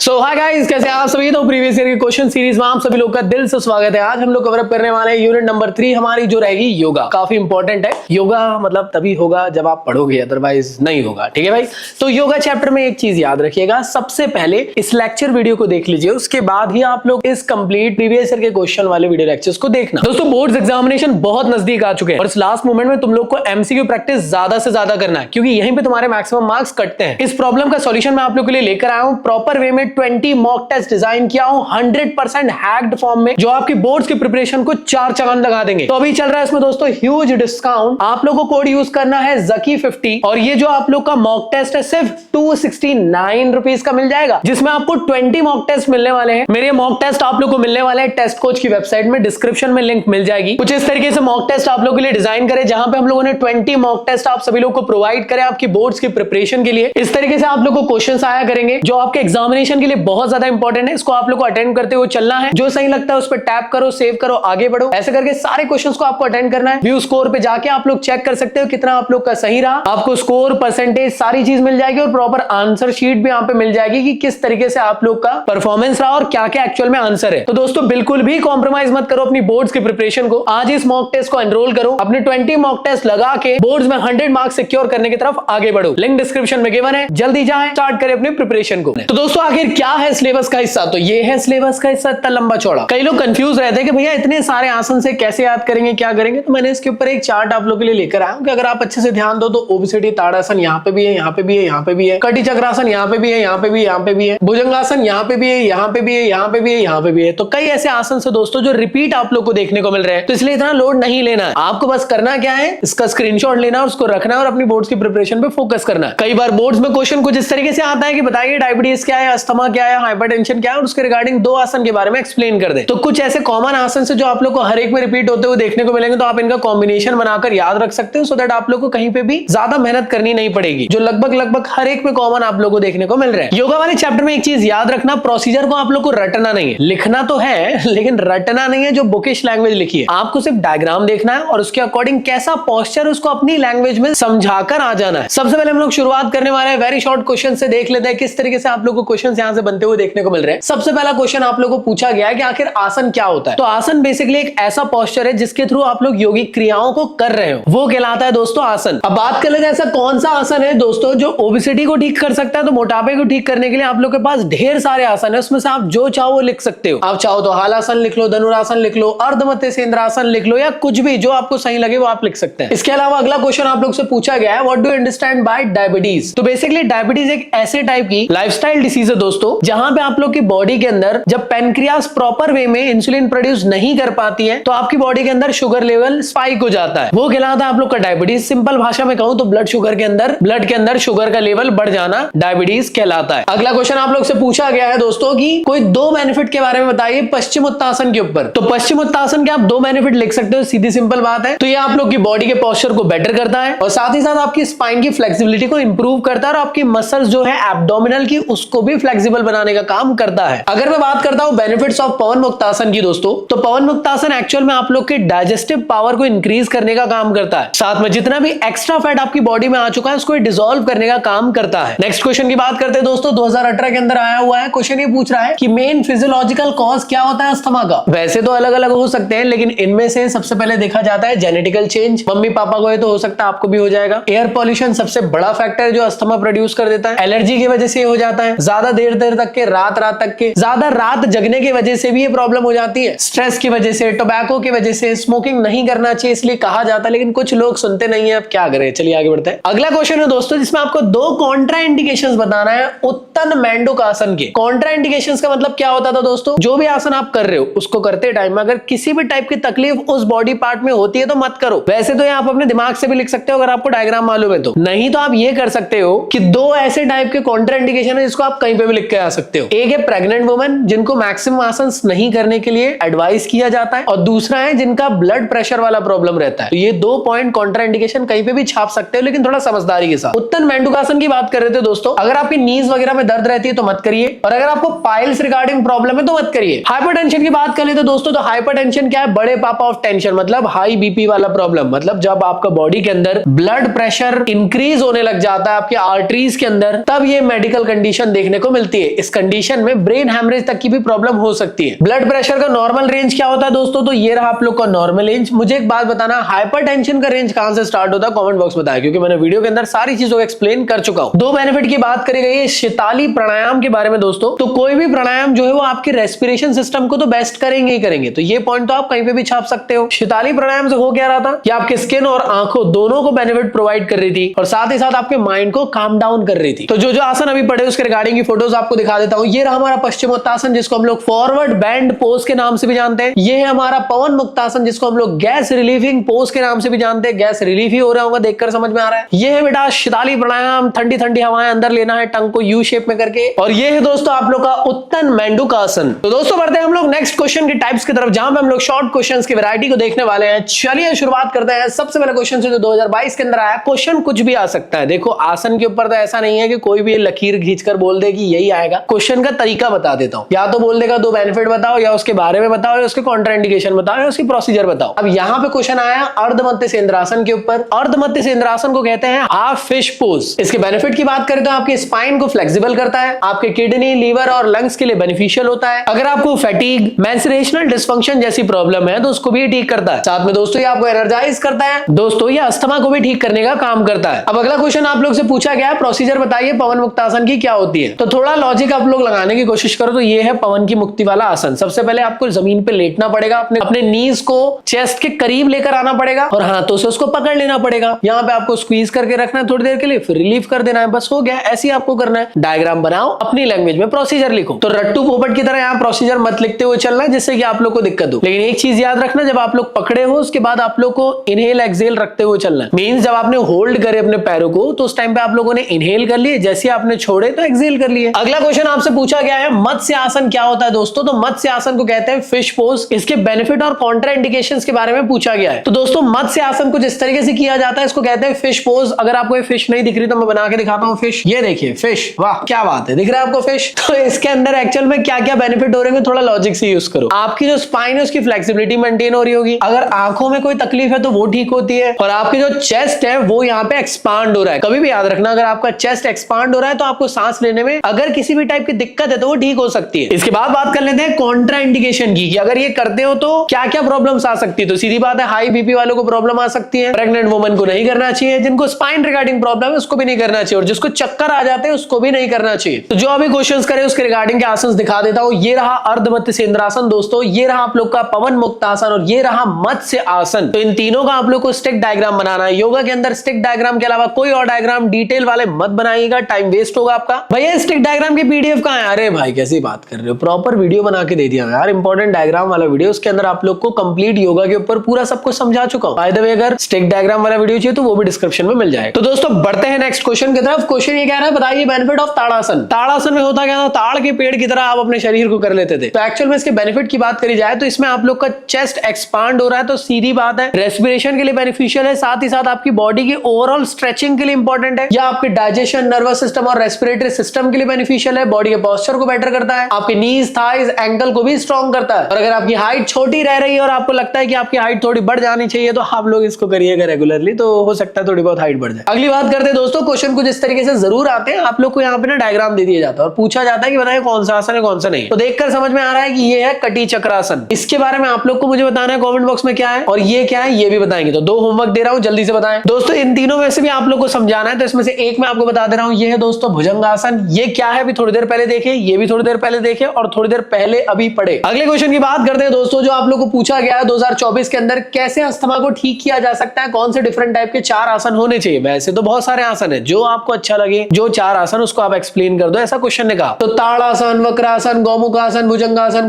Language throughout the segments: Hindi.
सो हाय गाइस, कैसे आप सभी। तो प्रीवियस ईयर के क्वेश्चन सीरीज में आप सभी लोग का दिल से स्वागत है। आज हम लोग कवर अप करने वाले हैं यूनिट नंबर 3 हमारी जो रहेगी योगा। काफी इंपॉर्टेंट है योगा, मतलब तभी होगा जब आप पढ़ोगे, अदरवाइज नहीं होगा। ठीक है भाई। तो योगा चैप्टर में एक चीज याद रखिएगा, सबसे पहले इस लेक्चर वीडियो को देख लीजिए, उसके बाद ही आप लोग इस कंप्लीट प्रीवियस ईयर के क्वेश्चन वाले वीडियो लेक्चर्स को देखना। दोस्तों बोर्ड्स एग्जामिनेशन बहुत नजदीक आ चुके हैं और इस लास्ट मोमेंट में तुम लोग को एमसीक्यू प्रैक्टिस ज्यादा से ज्यादा करना है, क्योंकि यहीं पे तुम्हारे मैक्सिमम मार्क्स कटते हैं। इस प्रॉब्लम का सॉल्यूशन मैं आप लोग के लिए लेकर आया हूं, प्रॉपर वे में 20 मॉक टेस्ट डिजाइन किया हूं 100% हैक्ड फॉर्म में, जो आपकी बोर्ड्स की प्रिपरेशन को 4 चांद लगा देंगे। तो अभी चल रहा है इसमें दोस्तों ह्यूज डिस्काउंट। आप लोगों को कोड यूज करना है जकी 50 और ये जो आप लोग का मॉक टेस्ट है सिर्फ 269 रुपीज का मिल जाएगा, जिसमें आपको 20 मॉक टेस्ट मिलने वाले हैं। मेरे मॉक टेस्ट आप लोग को मिलने वाले हैं टेस्ट कोच की वेबसाइट में, डिस्क्रिप्शन में लिंक मिल जाएगी। कुछ इस तरीके से मॉक टेस्ट आप लोगों के लिए डिजाइन करे, जहां पे हम लोगों ने 20 मॉक टेस्ट आप सभी लोग को प्रोवाइड करें आपकी बोर्ड्स की प्रिपरेशन के लिए। इस तरीके से आप लोग को क्वेश्चंस आया करेंगे जो आपके एग्जामिनेशन के लिए बहुत ज्यादा इंपॉर्टेंट है। इसको आप लोग को अटेंड करते हुए चलना है, जो सही लगता है उस पर टैप करो, सेव करो, आगे बढ़ो। ऐसे करके सारे क्वेश्चंस को आपको अटेंड करना है। व्यू स्कोर पे जाके आप लोग चेक कर सकते हो कितना आप लोग का सही रहा। आपको स्कोर, परसेंटेज, सारी चीज मिल जाएगी और प्रॉपर आंसर शीट भी यहाँ पे मिल जाएगी कि किस तरीके से आप लोग का परफॉर्मेंस रहा और क्या क्या एक्चुअल में आंसर है। तो दोस्तों बिल्कुल भी कॉम्प्रोमाइज मत करो अपनी बोर्ड्स की प्रिपरेशन को। आज इस मॉक टेस्ट को एनरोल करो, अपने 20 मॉक टेस्ट लगा के बोर्ड्स में 100 मार्क्स सिक्योर करने की तरफ आगे बढ़ो। लिंक डिस्क्रिप्शन में गिवन है, जल्दी जाएं, स्टार्ट करें अपनी प्रिपरेशन को। तो दोस्तों आखिर क्या है सिलेबस का हिस्सा? तो ये है सिलेबस का हिस्सा, इतना लंबा चौड़ा। कई लोग कंफ्यूज रहते हैं कि भैया इतने सारे आसन से कैसे याद करेंगे, क्या करेंगे। तो मैंने इसके ऊपर एक चार्ट आप लोगों के लिए लेकर आया हूं कि अगर आप अच्छे से ध्यान दो तो ओबेसिटी ताड़ासन यहाँ पे भी है, यहाँ पे भी है, यहाँ पे भी है, कटी चक्रासन यहाँ पे भी है, यहाँ पे भी, यहाँ पे भी है, भुजंगासन यहाँ पे भी है, यहाँ पे भी है, यहाँ पे भी है, यहाँ पे भी है। तो कई ऐसे आसन से दोस्तों जो रिपीट आप लोग को देखने को मिल रहे हैं, तो इसलिए इतना लोड नहीं लेना है। आपको बस करना क्या है, इसका स्क्रीनशॉट लेना है, उसको रखना है और अपनी बोर्ड्स की प्रिपरेशन पे फोकस करना है। कई बार बोर्ड्स में क्वेश्चन कुछ इस तरीके से आता है कि बताइए डायबिटीज क्या है, अस्थमा क्या है, हाइपरटेंशन क्या है, और उसके रिगार्डिंग 2 आसन के बारे में एक्सप्लेन कर दे। तो कुछ ऐसे कॉमन आसन से जो आप लोग को हर एक में रिपीट होते हुए देखने को मिलेंगे, तो आप इनका कॉम्बिनेशन बनाकर याद रख सकते हो, सो दैट आप लोग को कहीं पे भी ज्यादा मेहनत करनी नहीं पड़ेगी, जो लगभग हर एक में कॉमन आप लोग को देखने को मिल रहा है। योगा वाले चैप्टर में एक चीज याद रखना, प्रोसीजर को आप लोग को रटना नहीं है, लिखना तो है लेकिन रटना नहीं है। जो बुकिश लैंग्वेज लिखी है आपको सिर्फ डायग्राम देखना है और उसके अकॉर्डिंग कैसा पोस्चर उसको अपनी लैंग्वेज में समझाकर आ जाना है। सबसे पहले हम लोग शुरुआत करने वाले हैं वेरी शॉर्ट क्वेश्चन से। देख लेते हैं किस तरीके से आप लोग को क्वेश्चन यहां से बनते हुए देखने को मिल रहे हैं। सबसे पहला क्वेश्चन आप लोग को पूछा गया है कि आखिर आसन क्या होता है। तो आसन बेसिकली एक ऐसा पोस्चर है जिसके थ्रू आप लोग योगिक क्रियाओं को कर रहे हो, वो कहलाता है दोस्तों आसन। अब बात कर लेते हैं ऐसा कौन सा आसन है दोस्तों जो ओबेसिटी को ठीक कर सकता है। तो मोटापे को ठीक करने के लिए आप लोग के पास ढेर सारे आसन है, उसमें से आप जो चाहो वो लिख सकते हो। आप चाहो तो हालासन लिख लो, धनुरासन लिख लो, अर्धमध्यसेंद्रासन लिख लो, या कुछ भी जो आपको सही लगे वो आप लिख सकते हैं। इसके अलावा अगला क्वेश्चन आप लोग से पूछा गया है, what do you understand by diabetes. तो बेसिकली डायबिटीज एक ऐसे टाइप की लाइफस्टाइल डिसीज है दोस्तों, जहां पे आप लोग की बॉडी के अंदर जब पेनक्रियास प्रॉपर वे में इंसुलिन प्रोड्यूस नहीं कर पाती है, तो आपकी बॉडी के अंदर शुगर लेवल स्पाइक हो जाता है, वो कहलाता है आप लोग का डायबिटीज। सिंपल भाषा में कहूं तो ब्लड के अंदर शुगर का लेवल बढ़ जाना डायबिटीज कहलाता है। अगला क्वेश्चन आप लोग से पूछा गया है दोस्तों कि कोई 2 बेनिफिट के बारे में बताइए पश्चिमोत्तासन के ऊपर। तो पश्चिमोत्तासन के आप 2 बेनिफिट लिख सकते हो, सीधी सिंपल बात है। तो ये आप लोग की बॉडी के पोस्चर को बेटर करता है और साथ ही साथ आपकी स्पाइन की फ्लेक्सिबिलिटी को इंप्रूव करता है और आपकी मसल्स जो है एब्डोमिनल की उसको भी फ्लेक्सिबल बनाने का काम करता है। अगर मैं बात करता हूं बेनिफिट्स ऑफ पवन मुक्तासन की दोस्तों, तो पवन मुक्तासन एक्चुअल में आप लोग के डाइजेस्टिव पावर को इंक्रीज करने का काम करता है। साथ में जितना भी एक्स्ट्रा फैट आपकी बॉडी में आ चुका है उसको डिसॉल्व करने का काम करता है। नेक्स्ट क्वेश्चन की बात करते हैं दोस्तों, 2018 के अंदर आया हुआ है क्वेश्चन। ये पूछ रहा है कि मेन फिजियोलॉजिकल कॉज क्या होता है अस्थमा का। वैसे तो अलग अलग हो सकते हैं, लेकिन इनमें से सबसे पहले देखा जाता है जेनेटिकल चेंज। मम्मी पापा को है तो हो सकता है आपको भी हो जाएगा। एयर पॉल्यूशन सबसे बड़ा फैक्टर है जो अस्थमा प्रोड्यूस कर देता है। एलर्जी की वजह से हो जाता है। ज्यादा देर तक के रात तक के ज्यादा रात जगने की वजह से भी ये प्रॉब्लम हो जाती है। स्ट्रेस की वजह से, टोबैको की वजह से, स्मोकिंग नहीं करना चाहिए इसलिए कहा जाता है, लेकिन कुछ लोग सुनते नहीं है। अब क्या करें, चलिए आगे बढ़ते हैं। अगला क्वेश्चन है दोस्तों जिसमें आपको 2 कॉन्ट्रा इंडिकेशंस बताना है उत्तन मेंडूक आसन के। कॉन्ट्रा इंडिकेशंस का मतलब क्या होता था दोस्तों, जो भी आसन आप कर रहे हो उसको करते टाइम अगर किसी भी टाइप की तकलीफ उस बॉडी पार्ट में होती है तो मत करो। वैसे तो ये आप अपने दिमाग से भी लिख सकते हो अगर आपको डायग्राम मालूम है तो, नहीं तो आप ये कर सकते हो कि 2 ऐसे टाइप के कॉन्ट्रा इंडिकेशन है जिसको आप कहीं पे भी लिख के आ सकते हो। एक है प्रेग्नेंट वुमेन जिनको मैक्सिमम आसन नहीं करने के लिए एडवाइस किया जाता है, और दूसरा है जिनका ब्लड प्रेशर वाला प्रॉब्लम रहता है। तो ये 2 पॉइंट कॉन्ट्रा इंडिकेशन कहीं पे भी छाप सकते हो, लेकिन थोड़ा समझदारी के साथ। उत्तन मेंडूकासन की बात कर रहे थे दोस्तों, अगर आपकी नीज वगैरह में दर्द रहती है तो मत करिए, और अगर आपको पाइल्स रिगार्डिंग प्रॉब्लम है तो मत करिए। हाइपरटेंशन की बात कर ले तो दोस्तों, तो हाइपरटेंशन क्या है, बड़े पापा ऑफ टेंशन, मतलब हाई बीपी वाला प्रॉब्लम। मतलब जब आपका बॉडी के अंदर ब्लड प्रेशर इंक्रीज होने लग जाता है आपके आर्टरीज के अंदर, तब ये मेडिकल कंडीशन देखने को मिलती चलती है, इस कंडीशन में ब्रेन हैमरेज तक की भी प्रॉब्लम हो सकती है। ब्लड प्रेशर का नॉर्मल रेंज क्या होता है दोस्तों? तो ये रहा आप लोग का नॉर्मल रेंज। मुझे एक बात बताना, हाइपरटेंशन का रेंज कहां से स्टार्ट होता है? कमेंट बॉक्स में बताया, क्योंकि मैंने वीडियो के अंदर सारी चीजों को एक्सप्लेन कर चुका हूं। 2 बेनिफिट की बात करी गई है शीताली प्राणायाम के बारे में दोस्तों। तो कोई भी प्राणायाम जो है वो आपके रेस्पिरेशन सिस्टम को तो बेस्ट करेंगे ही करेंगे, तो ये पॉइंट तो आप कहीं पे भी छाप सकते हो। शीताली प्राणायाम से हो क्या रहा था कि आपके स्किन और आंखों दोनों को बेनिफिट प्रोवाइड कर रही थी और साथ ही साथ आपके माइंड को काम डाउन कर रही थी। तो जो आसन अभी पढ़े उसके रिगार्डिंग की फोटोज आपको दिखा देता हूं। ये रहा हमारा पश्चिमोत्तासन, जिसको हम लोग फॉरवर्ड बैंड पोज के नाम से भी जानते हैं। ये है हमारा पवन मुक्तासन, जिसको हम लोग गैस रिलीविंग पोज के नाम से भी जानते हैं। गैस रिलीफ ही हो रहा होगा, देखकर समझ में आ रहा है। ये है बेटा शीताली प्राणायाम, ठंडी ठंडी हवाएं अंदर लेना है टंग को यू शेप में करके। और ये है दोस्तों आप लोग का उत्तन मेंडूकासन। तो दोस्तों बढ़ते हैं हम लोग नेक्स्ट क्वेश्चन की टाइप्स की तरफ, जहां पे हम लोग शॉर्ट क्वेश्चंस की वैरायटी को देखने वाले हैं। चलिए शुरुआत करते हैं। सबसे पहले क्वेश्चन से जो 2022 के अंदर आया, क्वेश्चन कुछ भी आ सकता है। देखो आसन के ऊपर तो ऐसा नहीं है कि कोई भी लकीर खींचकर बोल दे कि यही आएगा। क्वेश्चन का तरीका बता देता हूं, या तो बोल देगा 2 बेनिफिट बताओ, या उसके बारे में बताओ, या उसके कॉन्ट्राइंडिकेशन बताओ, या उसकी प्रोसीजर बताओ। अब यहाँ पे क्वेश्चन आया अर्धमध्य सेंद्रासन के ऊपर। अर्धमध्य सेंद्रासन को कहते हैं हाफ फिश पोज। इसके बेनिफिट की बात करें तो आपके स्पाइन को फ्लेक्सिबल करता है, आपके किडनी, लीवर और लंग्स के लिए बेनिफिशियल होता है। अगर आपको फैटिग, मेंस्ट्रुएशनल डिसफंक्शन जैसी प्रॉब्लम है तो उसको भी ठीक करता है। साथ में दोस्तों ये आपको एनर्जाइज करता है। दोस्तों ये अस्थमा को भी ठीक करने का काम करता है। अब अगला क्वेश्चन आप लोग से पूछा गया, प्रोसीजर बताइए पवन मुक्तासन की क्या होती है। तो थोड़ा लॉजिक आप लोग लगाने की कोशिश करो तो ये है पवन की मुक्ति वाला आसन। सबसे पहले आपको जमीन पे लेटना पड़ेगा, अपने नीज को चेस्ट के करीब लेकर आना पड़ेगा और हाथों से उसको पकड़ लेना पड़ेगा। यहाँ पे आपको स्क्वीज करके रखना है थोड़ी देर के लिए, फिर रिलीफ कर देना है, बस हो गया। ऐसे ही आपको करना है। डायग्राम बनाओ, अपनी लैंग्वेज में प्रोसीजर लिखो। तो रट्टू पोपट की तरह यहाँ प्रोसीजर मत लिखते हुए चलना है जिससे कि आप लोग को दिक्कत हो। लेकिन एक चीज याद रखना, जब आप लोग पकड़े हो उसके बाद आप लोग को इनहेल एक्सहेल रखते हुए चलना है। मींस जब आपने होल्ड करे अपने पैरों को तो उस टाइम पे आप लोगों ने इनहेल कर लिए, जैसे आपने छोड़े तो एक्सहेल कर लिए। अगला क्वेश्चन आपसे पूछा गया है मत्स्य आसन क्या होता है दोस्तों। तो मत्स्य आसन को कहते हैं फिश पोज। इसके बेनिफिट और कॉन्ट्रा इंडिकेशंस के बारे में पूछा गया है। तो दोस्तों मत्स्य आसन को जिस तरीके से किया जाता है इसको कहते हैं फिश पोज। अगर आपको ये फिश नहीं दिख रही तो मैं बना के दिखाता हूँ फिश। ये देखिए फिश, वाह क्या बात है, दिख रहा है आपको फिश। तो इसके अंदर एक्चुअल में क्या क्या बेनिफिट हो रहे हैं, थोड़ा लॉजिक से यूज करो। आपकी जो स्पाइन है उसकी फ्लेक्सिबिलिटी मेंटेन हो रही होगी। अगर आंखों में कोई तकलीफ है तो वो ठीक होती है। और आपकी जो चेस्ट है वो यहाँ पे एक्सपांड हो रहा है। कभी भी याद रखना, अगर आपका चेस्ट एक्सपांड हो रहा है तो आपको सांस लेने में अगर किसी भी टाइप की दिक्कत है तो वो ठीक हो सकती है। इसके बाद बात कर लेते हैं कॉन्ट्रा इंडिकेशन की, कि अगर ये करते हो तो क्या क्या प्रॉब्लम्स आ सकती है। तो सीधी बात है, हाई बीपी वालों को प्रॉब्लम आ सकती है, प्रेग्नेंट वुमन को नहीं करना चाहिए, जिनको स्पाइन रिगार्डिंग प्रॉब्लम है उसको भी नहीं करना चाहिए, और जिसको चक्कर आ जाते हैं उसको भी नहीं करना चाहिए। तो जो अभी क्वेश्चंस करे उसके रिगार्डिंग के आसन दिखा देता हूं। ये रहा अर्धमध्य सेंद्रासन दोस्तों, ये रहा आप लोग का पवन मुक्तासन और ये रहा मत्स्य आसन। तो इन तीनों का आप लोग को स्टिक डायग्राम बनाना है। योगा के अंदर स्टिक डायग्राम के अलावा कोई और डायग्राम डिटेल वाले मत बनाइएगा, टाइम वेस्ट होगा आपका। भैया स्टिक डायग्राम की पीडीएफ कहां है? अरे भाई कैसी बात कर रहे हो, प्रॉपर वीडियो बना के दे दिया यार, इंपॉर्टेंट डायग्राम वाला वीडियो। उसके अंदर आप लोग को कंप्लीट योगा के ऊपर पूरा सब कुछ समझा चुका हूं। बाय द वे अगर स्टिक डायग्राम वाला वीडियो चाहिए तो वो भी डिस्क्रिप्शन में मिल जाएगा। तो दोस्तों बढ़ते हैं नेक्स्ट क्वेश्चन की तरफ। क्वेश्चन ये कह रहा है बताइए बेनिफिट ऑफ ताड़ासन। ताड़ासन में होता क्या था, ताड़ के पेड़ की तरह आप अपने शरीर को कर लेते थे। तो एक्चुअल में इसके बेनिफिट की बात करी जाए तो इसमें आप लोग का चेस्ट एक्सपांड हो रहा है, तो सीधी बात है रेस्पिरेशन के लिए बेनिफिशियल है, साथ ही साथ आपकी बॉडी की ओवरऑल स्ट्रेचिंग के लिए इंपॉर्टेंट है, या आपके डाइजेशन, नर्वस सिस्टम और रेस्पिरेटरी सिस्टम के लिए बेनिफिशियल है, बॉडी के पोस्चर को बेटर करता है, आपके नीज, थाइज, एंकल को भी स्ट्रॉन्ग करता है। और अगर आपकी हाइट छोटी रह रही है और आपको लगता है कि आपकी हाइट थोड़ी बढ़ जानी चाहिए तो आप लोग इसको करिएगा रेगुलरली, तो हो सकता है थोड़ी बहुत हाइट बढ़ जाए। अगली बात करते हैं दोस्तों, क्वेश्चन कुछ इस तरीके से जरूर आते हैं, आप लोग को यहाँ पे ना डायग्राम दे दिया जाता है और पूछा जाता है कि बताइए कौन सा आसन है कौन सा नहीं। तो देखकर समझ में आ रहा है कि ये है कटी चक्रासन। इसके बारे में आप लोग को मुझे बताना है कमेंट बॉक्स में क्या है और ये क्या है ये भी बताएंगे। तो 2 होमवर्क दे रहा हूं, जल्दी से बताएं दोस्तों। इन तीनों में से भी आप लोग को समझाना है, तो इसमें से एक मैं आपको बता दे रहा हूं, ये है दोस्तों भुजंगासन। ये क्या है अभी थोड़ी देर पहले देखे, ये भी थोड़ी देर पहले देखे और थोड़ी देर पहले अभी पढ़े। अगले क्वेश्चन की बात करते हैं दोस्तों, जो आप लोग को पूछा गया है 2024 के अंदर, कैसे अस्थमा को ठीक किया जा सकता है, कौन से डिफरेंट टाइप के 4 आसन होने चाहिए। वैसे तो बहुत सारे आसन है, जो आपको अच्छा लगे, जो 4 आसन उसको आप एक्सप्लेन कर दो, ऐसा क्वेश्चन ने कहा। तो ताड़ासन, वक्रासन, गौमुखासन, भुजंगासन,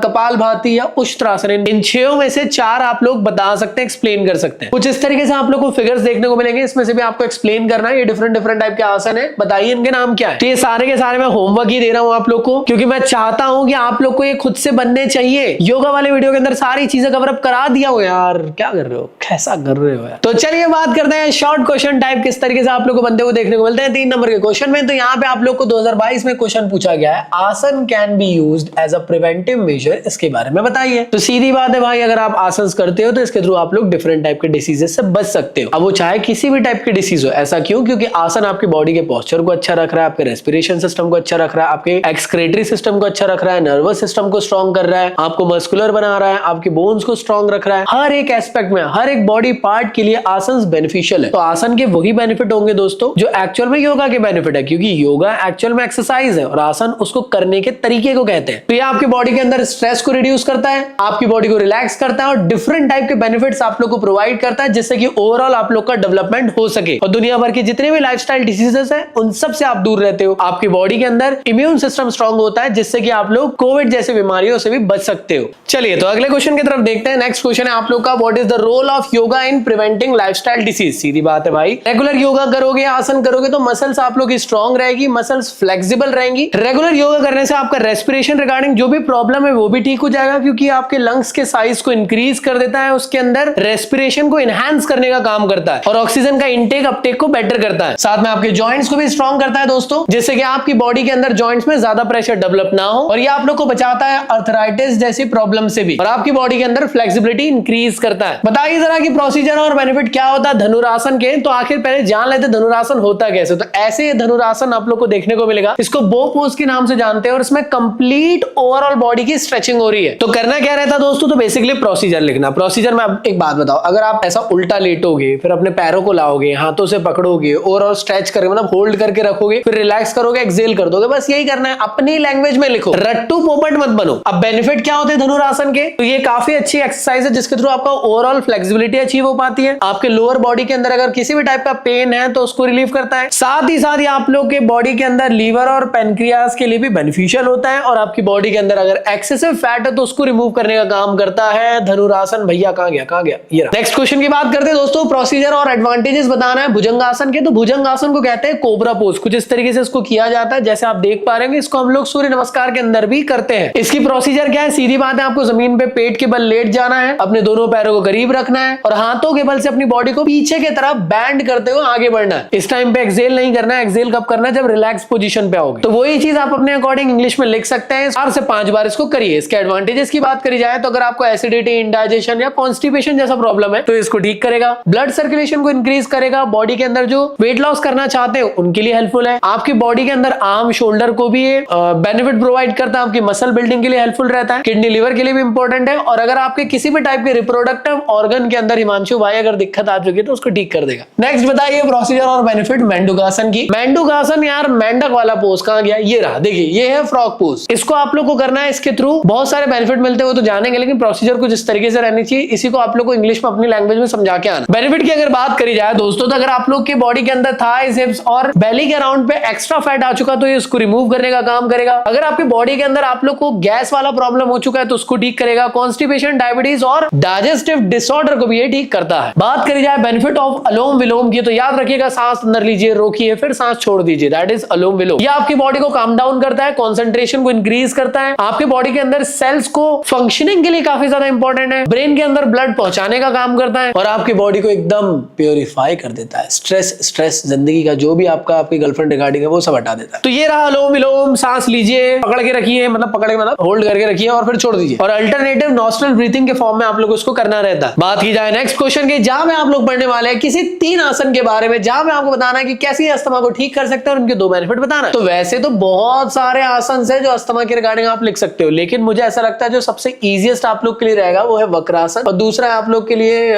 कपालभाति या उष्ट्रासन, इन 6 में से 4 आप लोग बता सकते हैं, एक्सप्लेन कर सकते हैं। कुछ इस तरीके से आप लोग को फिगर्स देखने को मिलेंगे, इसमें से भी आपको एक्सप्लेन करना है। ये डिफरेंट टाइप के आसन है, बताइए इनके नाम क्या है। तो ये सारे के सारे मैं होमवर्क ही दे रहा हूं आप लोग को, क्योंकि मैं चाहता हूं कि आप लोग को ये खुद से बनने चाहिए। योगा वाले वीडियो के अंदर सारी चीजें कवर अप करा दिया हो यार, क्या कर रहे हो, कैसा कर रहे हो यार। तो चलिए बात करते हैं शॉर्ट क्वेश्चन टाइप, किस तरीके से आप लोग को बनते हुए देखने को मिलते हैं 3 नंबर के क्वेश्चन में। तो यहाँ पे आप लोग को 2022 में क्वेश्चन पूछा गया है, asana can be used as a preventive measure, इसके बारे में बताइए। तो सीधी बात है भाई, अगर आप आसन करते हो तो इसके थ्रू आप लोग डिफरेंट टाइप के डिसीजेस से बच सकते हो। अब वो चाहे किसी भी टाइप की डिसीज हो। ऐसा क्यों? क्योंकि आसन आपकी बॉडी के पोस्चर को अच्छा रख रहा है, आपके रेस्पिरेशन से सिस्टम को अच्छा रख रहा है, आपके एक्सक्रेटरी सिस्टम को अच्छा रख रहा है, नर्वस सिस्टम को स्ट्रॉन्ग कर रहा है, आपको मस्कुलर बना रहा है, आपके बोन्स को स्ट्रॉन्ग रख रहा है। हर एक एस्पेक्ट में, हर एक बॉडी पार्ट के लिए आसन बेनिफिशियल है। तो आसन के वही बेनिफिट होंगे दोस्तों जो एक्चुअल में योगा के बेनिफिट है, क्योंकि योगा एक्चुअल में एक्सरसाइज है और आसन उसको करने के तरीके को कहते हैं। तो ये आपकी बॉडी के अंदर स्ट्रेस को रिड्यूस करता है, आपकी बॉडी को रिलैक्स करता है और डिफरेंट टाइप के बेनिफिट्स आप लोग को प्रोवाइड करता है, जिससे कि ओवरऑल आप लोग का डेवलपमेंट हो सके और दुनिया भर के जितने भी लाइफस्टाइल डिसीजेस हैं उन सब से आप दूर रहते हो। आपकी बॉडी के अंदर इम्यून सिस्टम स्ट्रांग होता है, जिससे कि आप लोग कोविड जैसे बीमारियों से भी बच सकते हो। चलिए तो अगले क्वेश्चन की तरफ देखते हैं। नेक्स्ट क्वेश्चन है आप लोग का, what is the role of yoga in preventing lifestyle disease. सीधी बात है भाई, रेगुलर योगा करोगे, आसन करोगे तो मसल्स आप लोग की स्ट्रांग रहेगी, मसल्स फ्लेक्सिबल रहेंगी। रेगुलर योगा करने से आपका रेस्पिरेशन रिगार्डिंग जो भी प्रॉब्लम है वो भी ठीक हो जाएगा, क्योंकि आपके लंग्स के साइज को इंक्रीज कर देता है, उसके अंदर रेस्पिरेशन को एनहांस करने का काम करता है और ऑक्सीजन का इंटेक अपटेक को बेटर करता है। साथ में आपके जॉइंट्स को भी स्ट्रांग करता है दोस्तों, जिससे कि आपकी बॉडी के अंदर जॉइंट्स में ज्यादा प्रेशर डेवलप ना हो और ये आप लोग को बचाता है अर्थराइटिस जैसी प्रॉब्लम से भी और आपकी बॉडी के अंदर फ्लेक्सिबिलिटी इंक्रीज करता है। बताइए जरा कि प्रोसीजर और बेनिफिट क्या होता है धनुरासन के। तो आखिर पहले जान लेते धनुरासन होता कैसे। तो ऐसे धनुरासन आप लोग को देखने को मिलेगा, इसको बो पोज के नाम से जानते हैं और इसमें कंप्लीट ओवरऑल बॉडी की स्ट्रेचिंग हो रही है। तो करना क्या रहता है दोस्तों, तो बेसिकली प्रोसीजर लिखना। प्रोसीजर में आप एक बात बताओ, अगर आप ऐसा उल्टा लेटोगे, फिर अपने पैरों को लाओगे, हाथों से पकड़ोगे, ओवरऑल स्ट्रेच करके मतलब होल्ड करके रखोगे, फिर रिलैक्स करोगे, एक्सेल कर दोगे, बस यही करना है। अपनी लैंग्वेज में लिखो, रट्टू पोपट मत बनो। अब बेनिफिट क्या होते हैं धनुरासन के, तो ये काफी अच्छी एक्सरसाइज है जिसके थ्रू आपका ओवरऑल फ्लेक्सिबिलिटी अचीव हो पाती है। आपके लोअर बॉडी के अंदर अगर किसी भी टाइप का पेन है तो उसको रिलीव करता है। साथ ही आप लोग के बॉडी के अंदर लीवर और पेनक्रियास के लिए भी बेनिफिशियल होता है और आपकी बॉडी के अंदर अगर एक्सेसिव फैट है तो उसको रिमूव करने का काम करता है धनुरासन। भैया कहां गया ये। नेक्स्ट क्वेश्चन की बात करते हैं दोस्तों, प्रोसीजर और एडवांटेजेस बताना है भुजंगासन के। तो भुजंगासन को कहते हैं कोबरा पोज। कुछ इस तरीके से इसको किया जाता है जैसे आप देख पा रहे हैं। इसको हम लोग सूर्य नमस्कार के अंदर भी करते हैं। इसकी प्रोसीजर क्या है, सीधी बात है, आपको जमीन पे पेट के बल लेट जाना है, अपने दोनों पैरों को करीब रखना है और हाथों के बल से अपनी बॉडी को पीछे की तरफ बैंड करते हुए आगे बढ़ना है। इस टाइम पे एक्सेल नहीं करना है, एक्सेल कब करना है, जब रिलैक्स पोजीशन पे आओगे। तो वही चीज आप अपने अकॉर्डिंग इंग्लिश में लिख सकते हैं। 4 से 5 बार इसको करिए। इसके एडवांटेजेस की बात करी जाए तो अगर आपको एसिडिटी, इंडाइजेशन या कॉन्स्टिपेशन जैसा प्रॉब्लम है तो इसको ठीक करेगा। ब्लड सर्कुलेशन को इंक्रीज करेगा। बॉडी के अंदर जो वेट लॉस करना चाहते हो उनके लिए हेल्पफुल है। आपकी बॉडी के अंदर आर्म, शोल्डर को भी बेनिफिट प्रोवाइड करता है। आपकी मसल बिल्डिंग के लिए हेल्पफुल रहता है। किडनी, लिवर के लिए भी इंपॉर्टेंट है। और अगर आपके किसी भी टाइप के रिप्रोडक्टिव ऑर्गन के अंदर हिमांशु भाई अगर दिक्कत आ चुकी है तो उसको ठीक कर देगा। नेक्स्ट बताइए प्रोसीजर और बेनिफिट मेंडुकासन की। मेंडुकासन यार मेंढक वाला पोज कहां गया, ये रहा, देखिए ये है फ्रॉग पोज। इसको आप लोग को करना है। इसके थ्रू बहुत सारे बेनिफिट मिलते हो तो जानेंगे, लेकिन प्रोसीजर कुछ इस तरीके से रहनी चाहिए। इसी को आप लोग को इंग्लिश में अपनी लैंग्वेज में समझा के आना। बेनिफिट की अगर बात करी जाए दोस्तों, तो अगर आप लोग की बॉडी के अंदर थाइस, हिप्स और बेली के अराउंड पे एक्स्ट्रा फैट आ चुका तो ये उसको रिमूव करने का काम करेगा। अगर आपकी बॉडी के अंदर आप लोग को गैस वाला प्रॉब्लम हो चुका है तो उसको ठीक करेगा। कॉन्स्टिपेशन, डायबिटीज और डाइजेस्टिव डिसऑर्डर को भी ये ठीक करता है। बात करी जाए बेनिफिट ऑफ अलोम विलोम की, तो याद रखिएगा, सांस अंदर लीजिए, रोकिए, फिर सांस छोड़ दीजिए, दैट इज अलोम विलोम। ये आपकी बॉडी को काम डाउन करता है, कंसंट्रेशन को इंक्रीज करता है। आपकी बॉडी के अंदर सेल्स को फंक्शनिंग के लिए काफी ज्यादा इंपॉर्टेंट है। ब्रेन के अंदर ब्लड पहुंचाने का काम करता है और आपकी बॉडी को एकदम प्योरीफाई कर देता है। स्ट्रेस जिंदगी का जो भी आपकी गर्लफ्रेंड रिगार्डिंग है वो सब हटा देता है। तो ये रहा अलोम विलोम। सांस लीजिए, पकड़ के रखिए, मतलब होल्ड करके रखिए और फिर छोड़ दीजिए। और अल्टरनेटिव नॉस्ट्रल ब्रीथिंग के फॉर्म में आप लोग उसको करना रहता है। बात की जाए नेक्स्ट क्वेश्चन की, जहां में आप लोग पढ़ने वाले हैं किसी 3 आसन के बारे में, जहां में आपको बताना है कि कैसे अस्थमा को ठीक कर सकते हैं और उनके 2 बेनिफिट बताना है। तो वैसे तो बहुत सारे आसन है जो अस्थमा के रिगार्डिंग आप लिख सकते हो, लेकिन मुझे ऐसा लगता है जो सबसे इजीएस्ट आप लोग के लिए रहेगा वो है वक्रासन और दूसरा है आप लोग के लिए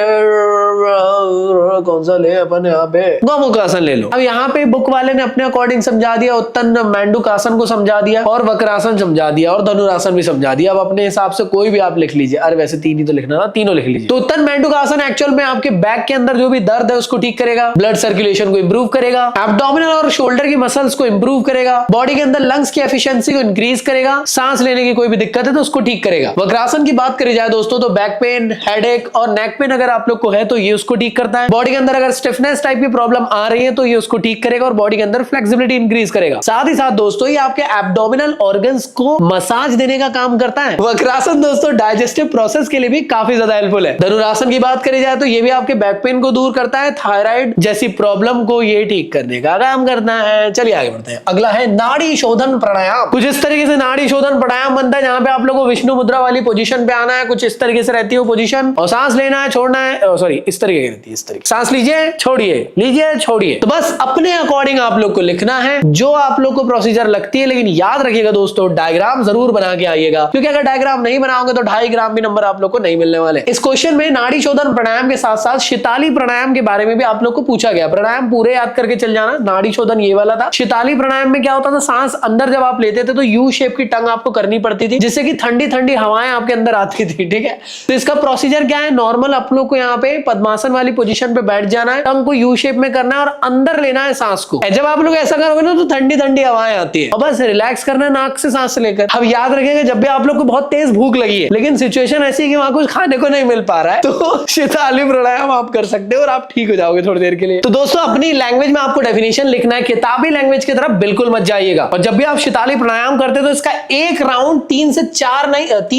कौन सा ले अपन यहाँ पे गोमुखासन ले लो। अब यहाँ पे बुक वाले ने अपने अकॉर्डिंग समझा दिया, उत्तन मेंडुकासन को समझा दिया और वक्रासन समझा दिया और धनुरासन भी समझा दिया। अब अपने हिसाब से कोई भी आप लिख लीजिए। अरे वैसे 3 ही तो लिखना ना, तीनों लिख लीजिए। तो उत्तन मेंडुकासन एक्चुअल में आपके बैक के अंदर जो भी दर्द है उसको ठीक करेगा, ब्लड सर्कुलेशन को इंप्रूव करेगा, एब्डोमिनल और शोल्डर की मसल्स को इंप्रूव करेगा, बॉडी के अंदर लंग्स की एफिशिएंसी को इंक्रीज करेगा, सांस लेने की कोई भी दिक्कत है तो उसको ठीक करेगा। वक्रासन की बात करी जाए दोस्तों तो बैक पेन, हेडेक और नेक पेन अगर आप लोग को है तो ये उसको ठीक करता है। बॉडी के अंदर अगर स्टिफनेस टाइप की प्रॉब्लम आ रही है तो ये उसको ठीक करेगा और बॉडी के अंदर फ्लेक्सिबिलिटी इंक्रीज करेगा। साथ ही साथ दोस्तों ये आपके एब्डोमिनल ऑर्गन्स को मसाज देने का काम करता है। वक्रासन दोस्तों डाइजेस्टिव प्रोसेस के लिए भी काफी ज्यादा हेल्पफुल है। धनुरासन की बात करी जाए तो ये भी आपके बैक पेन को दूर करता है, थायराइड जैसी प्रॉब्लम को ये ठीक करने का काम करना है। चलिए आगे बढ़ते हैं। अगला है नाड़ी शोधन प्राणायाम। कुछ इस तरीके से नाड़ी शोधन प्राणायाम बनता है जहां पे आप लोगों को विष्णु मुद्रा वाली पोजीशन पे आना है। कुछ इस तरीके से रहती है वो पोजीशन और सांस लेना है, छोड़ना है, सॉरी इस तरीके की रहती है, इस तरीके सांस लीजिए, छोड़िए, लीजिए, छोड़िए। तो बस अपने अकॉर्डिंग आप लोग को लिखना है जो आप लोग को प्रोसीजर लगती है, लेकिन याद रखिएगा दोस्तों डायग्राम जरूर बना के आइएगा, क्योंकि अगर डायग्राम नहीं बनाओगे तो 2.5 ग्राम भी नंबर आप लोग को नहीं मिलने वाले। इस क्वेश्चन में नाड़ी शोधन प्राणायाम के साथ साथ शिताली प्राणायाम के बारे में भी आप लोग को पूछा गया। प्राणायाम पूरे याद करके चल जाना। नाड़ी शोधन ये वाला था। शिताली प्राणायाम में क्या होता था, सांस अंदर जब आप लेते थे तो यू शेप की टंग आपको करनी पड़ती थी, जिससे कि ठंडी ठंडी हवाएं आपके अंदर आती थी। ठीक है, तो इसका प्रोसीजर क्या है, नॉर्मल आप लोग को यहाँ पे पद्मासन वाली पोजीशन पे बैठ जाना है, टंग को यू शेप में करना है और अंदर लेना है सांस को। जब आप लोग ऐसा करोगे ना तो ठंडी ठंडी हवाएं आती है और बस रिलैक्स करना है नाक से सांस लेकर। अब याद रखेंगे जब भी आप लोग को बहुत तेज भूख लगी है लेकिन सिचुएशन ऐसी है कि वहां कुछ खाने को नहीं मिल पा रहा है, तो शिताली प्राणायाम आप कर सकते हो और आप ठीक हो जाओगे थोड़ी देर के लिए। तो दोस्तों अपनी लैंग्वेज में आपको डेफिनेशन लिखना है, किताबी लैंग्वेज की तरफ बिल्कुल मत जाइएगा। और जब भी आप शिताली प्राणायाम करते हो तो इसका एक राउंड 3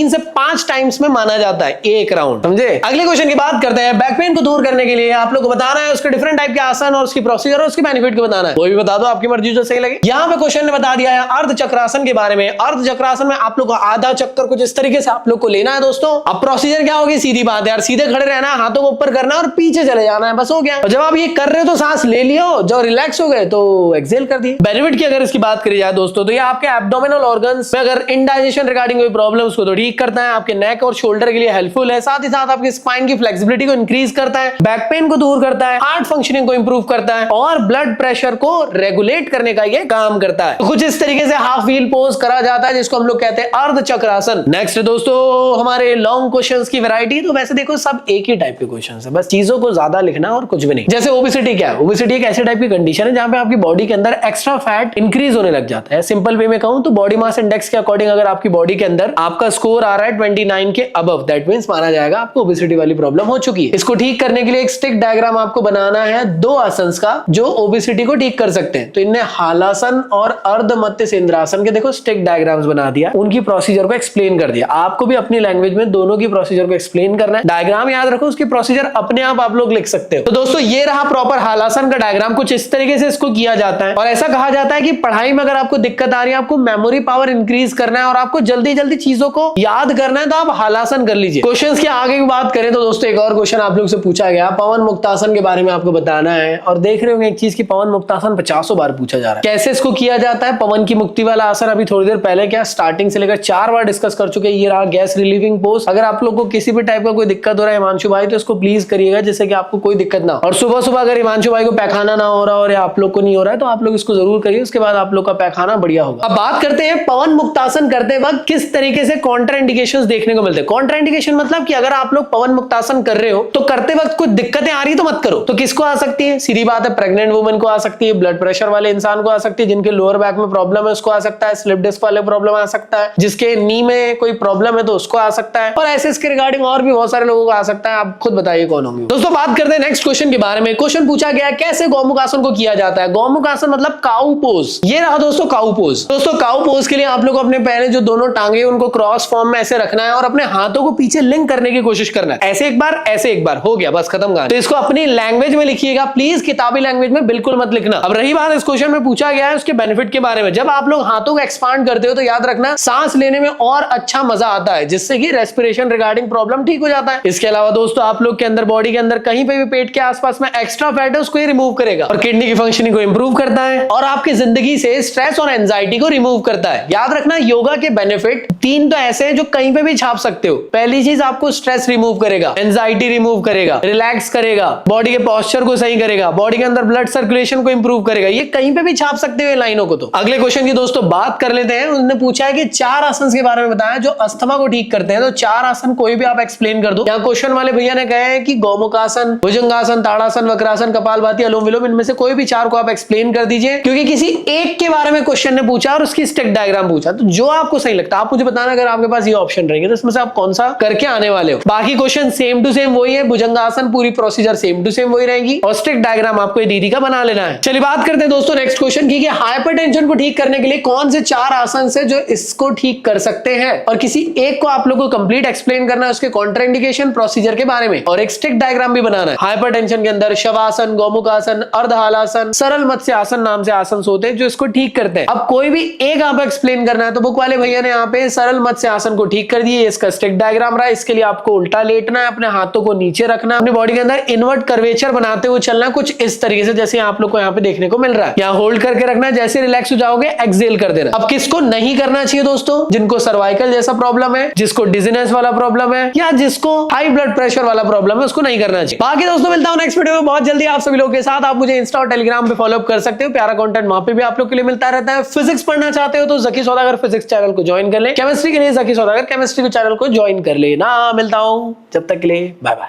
से 5 टाइम्स में माना जाता है, एक राउंड, समझे। अगले क्वेश्चन की बात करते हैं। बैक पेन को दूर करने के लिए आप लोग को बताना है उसके डिफरेंट टाइप के आसन और उसकी प्रोसीजर और उसके बेनिफिट को बताना है। कोई भी बता दो, आपकी मर्जी जो सही लगे। यहाँ पे क्वेश्चन ने बता दिया है अर्ध चक्रासन के बारे में। अर्ध चक्रासन में आप लोग को आधा चक्कर कुछ इस तरीके से आप लोग को लेना है दोस्तों। अब प्रोसीजर क्या होगी, सीधी बात है यार, सीधे खड़े रहना है, हाथों को ऊपर करना है और पीछे चले जाना है, बस हो गया। और जब आप ये कर रहे हो तो सांस ले लियो, जब रिलैक्स हो गए तो एक्सेल कर दिए। बेनिफिट की अगर इसकी बात करी जाए दोस्तों तो ये आपके एब्डोमिनल ऑर्गन्स में अगर इंडाइजेशन रिगार्डिंग कोई प्रॉब्लम उसको तो ठीक करता है, आपके नेक और शोल्डर के लिए हेल्पफुल है, साथ ही साथ आपके स्पाइन की फ्लेक्सिबिलिटी को इंक्रीज करता है, बैक पेन को दूर करता है, हार्ट फंक्शनिंग को इंप्रूव करता है और ब्लड प्रेशर को रेगुलेट करने का ये काम करता है। तो कुछ इस तरीके से हाफ व्हील पोज करा जाता है जिसको हम लोग कहते हैं अर्ध चक्रासन। नेक्स्ट दोस्तों हमारे लॉन्ग क्वेश्चंस की वैरायटी। तो वैसे देखो सब एक ही टाइप के क्वेश्चंस है, बस चीजों को ज्यादा लिखना और कुछ भी नहीं। जैसे ओबेसिटी क्या है, ओबेसिटी एक ऐसे टाइप की कंडीशन है जहां पे आपकी बॉडी के अंदर एक्स्ट्रा फैट इंक्रीज होने लग जाता है। सिंपल वे में कहूं तो बॉडी मास इंडेक्स के अकॉर्डिंग अगर आपकी बॉडी के अंदर आपका स्कोर आ रहा है 29 के अबव, दैट मींस माना जाएगा आपको ओबेसिटी वाली प्रॉब्लम हो चुकी है। इसको ठीक करने के लिए एक स्टिक डायग्राम आपको बनाना है 2 आसन का जो ओबेसिटी को ठीक कर सकते हैं। तो इनने हालासन और अर्ध मध्य सेंद्रासन के देखो स्टिक डायग्राम्स बना दिया, उनकी प्रोसीजर को एक्सप्लेन कर दिया। आपको भी अपनी लैंग्वेज में दोनों की प्रोसीजर को एक्सप्लेन करना है। डायग्राम याद रखो, उसकी प्रोसीजर अपने आप लोग लिख सकते हो। तो दोस्तों ये रहा प्रॉपर हालासन का डायग्राम, कुछ इस तरीके से इसको किया जाता है। और ऐसा कहा जाता है कि पढ़ाई में अगर आपको दिक्कत आ रही है, आपको मेमोरी पावर इंक्रीज करना है और आपको जल्दी जल्दी चीजों को याद करना है, तो आप हालासन कर लीजिए। क्वेश्चंस की आगे की बात करें तो दोस्तों एक और क्वेश्चन आप लोग से पूछा गया, पवन मुक्तासन के बारे में आपको बताना है। और देख रहे होंगे एक चीज की पवन मुक्तासन 50 बार पूछा जा रहा है। कैसे इसको किया जाता है, पवन की मुक्ति वाला आसन अभी थोड़ी देर पहले क्या स्टार्टिंग से लेकर 4 बार डिस्कस कर चुके हैं। ये रहा गैस रिलीविंग पोज। अगर आप लोग को किसी भी टाइप का कोई दिक्कत हो रहा है हिमांशु भाई, तो इसको प्लीज करिएगा जिससे कि आपको कोई दिक्कत ना हो। और सुबह सुबह अगर हिमांशु भाई को पैखाना ना हो रहा और आप लोग को नहीं हो रहा है तो आप लोग इसको जरूर करिए, उसके बाद आप लोग का पैखाना बढ़िया होगा। अब बात करते हैं पवन मुक्तासन करते वक्त किस तरीके से कॉन्ट्राइंडिकेशंस देखने को मिलते हैं। कॉन्ट्राइंडिकेशन मतलब कि अगर आप लोग पवन मुक्तासन कर रहे हो तो करते वक्त कुछ दिक्कतें आ रही तो मत करो। तो किसको आ सकती है, सीधी बात है प्रेग्नेंट वुमेन को आ सकती है, ब्लड प्रेशर वाले इंसान को आ सकती है, जिनके लोअर बैक में प्रॉब्लम है उसको आ सकता है, स्लिप डिस्क वाले प्रॉब्लम आ सकता है, जिसके नी में कोई प्रॉब्लम है तो उसको आ सकता है, और ऐसे इसके रिगार्डिंग और भी बहुत सारे लोगों को आ सकता है। आप खुद बताइए कौन होंगे। दोस्तों बात करते हैं नेक्स्ट क्वेश्चन के बारे में। क्वेश्चन पूछा गया कैसे गौमुख आसन को किया जाता है। गौमुख आसन मतलब काऊ पोज। ये रहा दोस्तों काऊ पोज। दोस्तों काऊ पोज के लिए आप लोग अपने पहले जो दोनों टांगे उनको क्रॉस फॉर्म में ऐसे रखना है और अपने हाथों को पीछे लिंक करने की कोशिश करना है। ऐसे एक बार, ऐसे एक बार, हो गया बस खत्म कहानी। तो इसको अपनी लैंग्वेज में लिखिएगा प्लीज, किताबी लैंग्वेज में बिल्कुल मत लिखना। अब रही बात इस क्वेश्चन में पूछा गया है उसके बेनिफिट के बारे में। जब आप लोग हाथों को एक्सपांड करते हो तो याद रखना सांस लेने में और अच्छा मजा आता है, जिससे कि रेस्पिरेशन रिगार्डिंग प्रॉब्लम ठीक हो जाता है। इसके अलावा दोस्तों आप लोग के अंदर बॉडी के अंदर कहीं पे भी पेट के आसपास में एक्स्ट्रा फैट है उसको रिमूव करेगा और किडनी की फंक्शनिंग को इंप्रूव करता है और आपकी जिंदगी से स्ट्रेस और एंजाइटी को रिमूव करता है। याद रखना योगा के बेनिफिट 3 तो ऐसे हैं जो कहीं पे भी छाप सकते हो। पहली चीज आपको स्ट्रेस रिमूव करेगा, एंजाइटी रिमूव करेगा, रिलैक्स करेगा, बॉडी के पोस्चर को सही करेगा, बॉडी के अंदर ब्लड सर्कुलेशन को इंप्रूव करेगा। ये कहीं पे भी छाप सकते हो लाइनों को। तो अगले क्वेश्चन की दोस्तों बात कर लेते हैं। उन्होंने पूछा है कि 4 आसन के बारे में बताया जो अस्थमा को ठीक करते हैं। तो 4 आसन कोई भी आप एक्सप्लेन कर दो। यहाँ क्वेश्चन वाले भैया ने कहा है कि गौमुखासन, भुजंगासन, ताड़ासन, वक्रासन, कपालभाति, अनुलोम विलोम, इनमें से कोई भी 4 को आप एक्सप्लेन कर दीजिए, क्योंकि किसी एक के बारे में क्वेश्चन ने पूछा और उसकी स्टिक डायग्राम पूछा। तो जो आपको सही लगता है आप मुझे बताना। अगर आपके पास ये ऑप्शन रहेंगे तो इसमें से आप कौन सा करके आने वाले हो। बाकी क्वेश्चन सेम टू सेम वही है, भुजंगासन पूरी प्रोसीजर सेम टू सेम वही रहेगी और स्टिक डायग्राम आपको ये दीदी का बना लेना है। चलिए बात करते हैं दोस्तों नेक्स्ट क्वेश्चन की, हाइपरटेंशन को ठीक करने के लिए कौन से 4 आसन से जो इसको ठीक कर सकते हैं, और किसी एक को आप लोगों को कंप्लीट एक्सप्लेन करना है उसके कॉन्ट्राइंडिकेशन प्रोसीजर के बारे में और एक स्टिक डायग्राम भी बनाना है। हाइपरटेंशन के अंदर शवासन, गौमुखासन, अर्धहालासन, सरल मत्स्य आसन नाम से आसन होते हैं जो इसको ठीक करते हैं। अब कोई भी एक आप एक्सप्लेन करना है तो बुक वाले भैया ने यहाँ पे सरल मत्स्य आसन को ठीक कर दिए। इसका स्टिक डायग्राम रहा। इसके लिए आपको उल्टा लेटना है, अपने हाथों को नीचे रखना, अपनी बॉडी के अंदर इनवर्ट कर्वेचर बनाते हुए चलना, कुछ इस तरीके से जैसे आप लोग को यहाँ पे देखने को मिल रहा है। यहाँ होल्ड करके करके रखना है, जैसे रिलैक्स हो जाओगे एक्सेल कर देना। अब किसको नहीं करना चाहिए दोस्तों? जिनको सर्वाइकल जैसा प्रॉब्लम है, जिसको डिजीनेस वाला प्रॉब्लम है, या जिसको हाई ब्लड प्रेशर वाला प्रॉब्लम है, उसको नहीं करना चाहिए। बाकी दोस्तों मिलता हूं नेक्स्ट वीडियो में बहुत जल्दी आप सभी लोगों के साथ। आप मुझे इंस्टा और टेलीग्राम पे फॉलो अप कर सकते हो, प्यारा कंटेंट वहां पे भी आप लोग के लिए मिलता रहता है। फिजिक्स पढ़ना चाहते हो तो जकी सौदागर फिजिक्स चैनल को ज्वाइन कर ले, केमिस्ट्री के लिए जकी सौदागर केमिस्ट्री के चैनल को ज्वाइन कर लेना। मिलता हूं, जब तक के लिए बाय बाय।